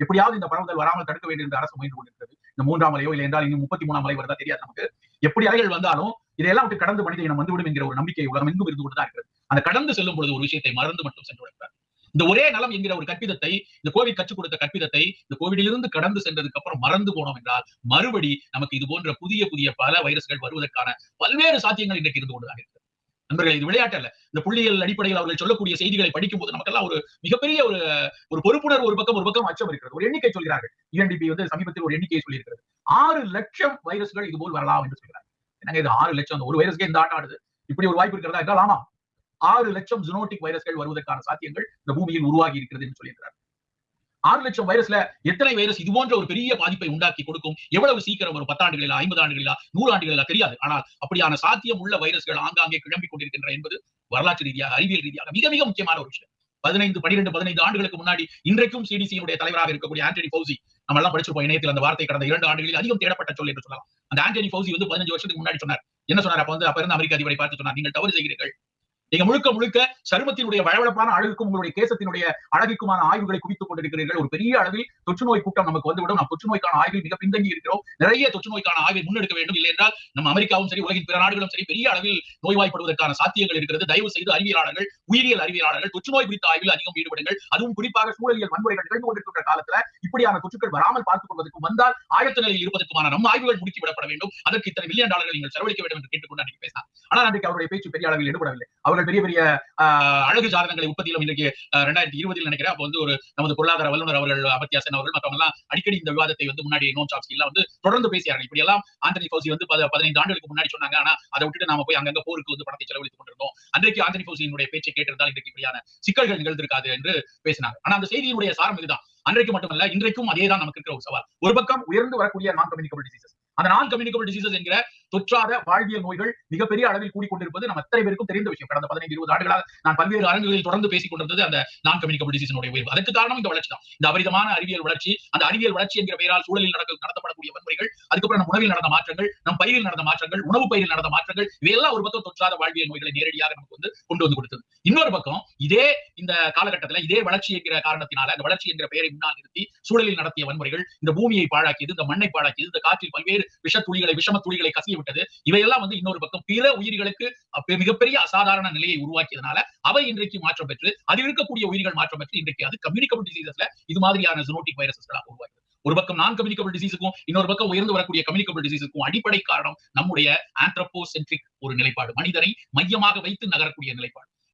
எப்படியாவது இந்த பரவுதல் வராமல் தடுக்க வேண்டும் என்று அரசு முயன்று கொண்டிருக்கிறது. இந்த 3ஆம் அலையோ இல்லை என்றால் இன்னும் 33ஆம் அலை வருதா தெரியாது நமக்கு. எப்படி அலைகள் வந்தாலும் இதையெல்லாம் விட்டு கடந்து மனித இனம் வந்துவிடும் என்கிற ஒரு நம்பிக்கை உலகம் எங்கும் இருந்து கொண்டுதான் இருக்கிறது. அந்த கடந்து செல்லும் பொழுது ஒரு விஷயத்தை மறந்து மட்டும் சென்று விடுகிறார். இந்த ஒரே நலம் என்கிற ஒரு கற்பிதத்தை, இந்த கோவிட் கற்றுக் கொடுத்த கற்பிதத்தை இந்த கோவிடிலிருந்து கடந்து சென்றதுக்கு அப்புறம் மறந்து போனோம் என்றால் மறுபடி நமக்கு இது போன்ற புதிய புதிய பல வைரஸ்கள் வருவதற்கான பல்வேறு சாத்தியங்கள் இன்றைக்கு இருந்து கொண்டுதான் இருக்கிறது. நண்பர்கள், இது விளையாட்டு அல்ல. இந்த புள்ளியியல் அடிப்படையில் அவர்கள் சொல்லக்கூடிய செய்திகளை படிக்கும் போது நமக்கெல்லாம் ஒரு மிகப்பெரிய ஒரு பொறுப்புணர்வு ஒரு பக்கம் அச்சம் இருக்கிறது. ஒரு எண்ணிக்கை சொல்கிறார்கள். UNDP வந்து சமீபத்தில் ஒரு எண்ணிக்கையை சொல்லியிருக்கிறது. 6 லட்சம் வைரஸ்கள் இது போல் வரலாம் என்று சொல்கிறார்கள். என்னங்க இது 6 லட்சம்? ஒரு வைரஸ்க்கே இந்த ஆட்டம் ஆடுது. இப்படி ஒரு வாய்ப்பு இருக்கிறதா என்றால் ஆமா, 6 லட்சம் ஜூனோட்டிக் வைரஸ்கள் வருவதற்கான சாத்தியங்கள் இந்த பூமியில் உருவாகி இருக்கிறது என்று சொல்லியிருக்கிறார். 6 லட்சம் வைரஸ்ல எத்தனை வைரஸ் இது போன்ற ஒரு பெரிய பாதிப்பை உண்டாக்கி கொடுக்கும், எவ்வளவு சீக்கிரம் ஒரு 10 ஆண்டுகளிலா 50 ஆண்டுகளிலா 100 ஆண்டுகளிலா தெரியாது. ஆனால் அப்படியான சாத்தியம் உள்ள வைரஸ்கள் ஆங்காங்கே கிளம்பிக் கொண்டிருக்கின்ற என்பது வரலாற்று ரீதியாக அறிவியல் ரீதியாக மிக மிக முக்கியமான ஒரு விஷயம். 15 ஆண்டுகளுக்கு முன்னாடி இன்றைக்கும் CDC தலைவராக இருக்கக்கூடிய ஆண்டனி ஃபவுசி, நம்ம எல்லாம் படிச்சிருப்போம் இணையத்தில் அந்த வார்த்தை கடந்த 2 ஆண்டுகளில் அதிகம் தேடப்பட்ட சொல் என்று சொல்லலாம். அந்த ஆண்டனி ஃபவுசி வந்து 15 வருஷத்துக்கு முன்னாடி சொன்னார். என்ன சொன்னார்? அப்ப இருந்த அமெரிக்க அதிபரை பார்த்து சொன்னார், நீங்கள் தவறு செய்கிறீர்கள். நீங்க முழுக்க முழுக்க சருமத்தினுடைய வளவளப்பான அழகுக்கும் உங்களுடைய கேசத்தினுடைய அழகுக்குமான ஆய்வுகளை குவித்துக் கொண்டிருக்கிறீர்கள். ஒரு பெரிய அளவில் தொற்று நோய் கூட்டம் நமக்கு வந்துவிடும். நாம் தொற்று நோய்க்கான ஆய்வில் மிக பின்தங்கி இருக்கிறோம். நிறைய தொற்று நோய்க்கான ஆய்வை முன்னெடுக்க வேண்டும். இல்லை என்றால் நம்ம அமெரிக்காவும் சரி, உலகின் பிற நாடுகளும் சரி, பெரிய அளவில் நோய்வாய்ப்படுவதற்கான சாத்தியங்கள் இருக்கிறது. தயவு செய்து அறிவியலாளர்கள், உயிரியல் அறிவியலாளர்கள் தொற்று நோய் குறித்த ஆய்வில் அதிகம் ஈடுபடுங்கள். அதுவும் குறிப்பாக சூழலியல் வன்முறைகள் நிகழ்ந்து கொண்டிருக்கிற காலத்துல இப்படியான தொற்றுக்கள் வராமல் பார்த்துக் கொள்வதற்கும் வந்தால் ஆயத்த நிலையில் இருப்பதற்குமான நம்ம ஆய்வுகள் முடுக்கிவிடப்பட வேண்டும். அதற்கு இத்தனை $1 பில்லியன் நீங்கள் செலவழிக்க வேண்டும் என்று கேட்டுக்கொண்டு அன்றைக்கு பேசினார். ஆனால் அன்றைக்கு அவருடைய பேச்சு பெரிய அளவில் ஈடுபடவில்லை. அவர்கள் பெரிய பெரிய அழகு சாதனங்களை உற்பத்தியிலும் இன்றைக்கு 2020 நினைக்கிறேன். அப்ப வந்து ஒரு நமது பொருளாதார வல்லுநர் அவர்கள் அமர்த்தியா சென் அவர்கள் மற்றவங்க எல்லாம் அடிக்கடி இந்த விவாதத்தை வந்து முன்னாடி நோம் சாம்ஸ்கி எல்லாம் வந்து தொடர்ந்து பேசியார்கள். இப்படி எல்லாம் ஆண்டனி ஃபவுசி வந்து 15 ஆண்டுகளுக்கு முன்னாடி சொன்னாங்க. ஆனா அதை விட்டுட்டு நாம போய் அங்கங்க போருக்கு வந்து பணத்தை செலவழித்துக் கொண்டிருந்தோம். அன்றைக்கு ஆண்டனி ஃபவுசியினுடைய பேச்சை கேட்டிருந்தால் இன்றைக்கு இப்படியான சிக்கல்கள் நிகழ்ந்திருக்காது என்று பேசினாங்க. ஆனா அந்த செய்தியினுடைய சாரம் இதுதான். அன்றைக்கு மட்டுமல்ல, இன்றைக்கும் அதேதான் நமக்கு இருக்கிற ஒரு சவால். ஒரு பக்கம் உயர்ந்து வரக்கூடிய நான் கம்யூனிகபிள் டிசீசஸ், அந்த நான் கம்யூனிகபிள் டிசீசஸ் என்கிற தொற்றாத வாழ்வியல் நோய்கள் மிகப்பெரிய அளவில் கூடிக்கொண்டிருப்பது நம்ம அத்தனை பேருக்கும் தெரிந்த விஷயம். கடந்த 15-20 ஆண்டுகளாக நான் பல்வேறு அரங்குகளில் தொடர்ந்து பேசிக் கொண்டிருந்தது அந்த நான் கம்யூனிகபிள் டிசீஸினுடைய உயர்வு. அதற்கு காரணம் இந்த வளர்ச்சி தான். இந்த அபரிதமான அறிவியல் வளர்ச்சி, அந்த அறிவியல் வளர்ச்சி என்கிற பெயரால் சூழலில் நடத்தப்படக்கூடிய வன்முறைகள், அதுக்கப்புறம் நம் உணவில் நடந்த மாற்றங்கள், நம் பயிரில் நடந்த மாற்றங்கள், உணவு பயிரில் நடந்த மாற்றங்கள், இவையெல்லாம் ஒரு பக்கம் தொற்றாத வாழ்வியல் நோய்களை நேரடியாக நமக்கு வந்து கொண்டு வந்து கொடுத்தது. இன்னொரு பக்கம் இதே இந்த காலகட்டத்தில் இதே வளர்ச்சி என்கிற காரணத்தினால அந்த வளர்ச்சி என்கிற பெயரை முன்னால் நிறுத்தி சூழலில் நடத்திய வன்முறைகள் இந்த பூமியை பாழாக்கியது, இந்த மண்ணை பாழாக்கியது, இந்த காற்றில் பல்வேறு விஷம துளிகளை கசிய விட்டது. இவையெல்லாம் வந்து இன்னொரு பக்கம் பிற உயிர்களுக்கு மிகப்பெரிய அசாதாரண நிலையை உருவாக்கியதனால அவை இன்றைக்கு மாற்றம் பெற்று அதில் இருக்கக்கூடிய உயிர்கள் மாற்றம் பெற்று இன்றைக்கு அது கம்யூனிகபிள் டிசீசஸ்ல இது மாதிரியான ஜூனோட்டிக் வைரஸ்களாக உருவாக்குது. ஒரு பக்கம் நான் கம்யூனிகபிள் டிசீஸுக்கும் இன்னொரு பக்கம் உயர்ந்து வரக்கூடிய கம்யூனிகபிள் டிசீஸுக்கும் அடிப்படை காரணம் நம்முடைய ஆந்த்ரோபோசென்ட்ரிக் ஒரு நிலைப்பாடு, மனிதனை மையமாக வைத்து நகரக்கூடிய நிலைப்பாடு.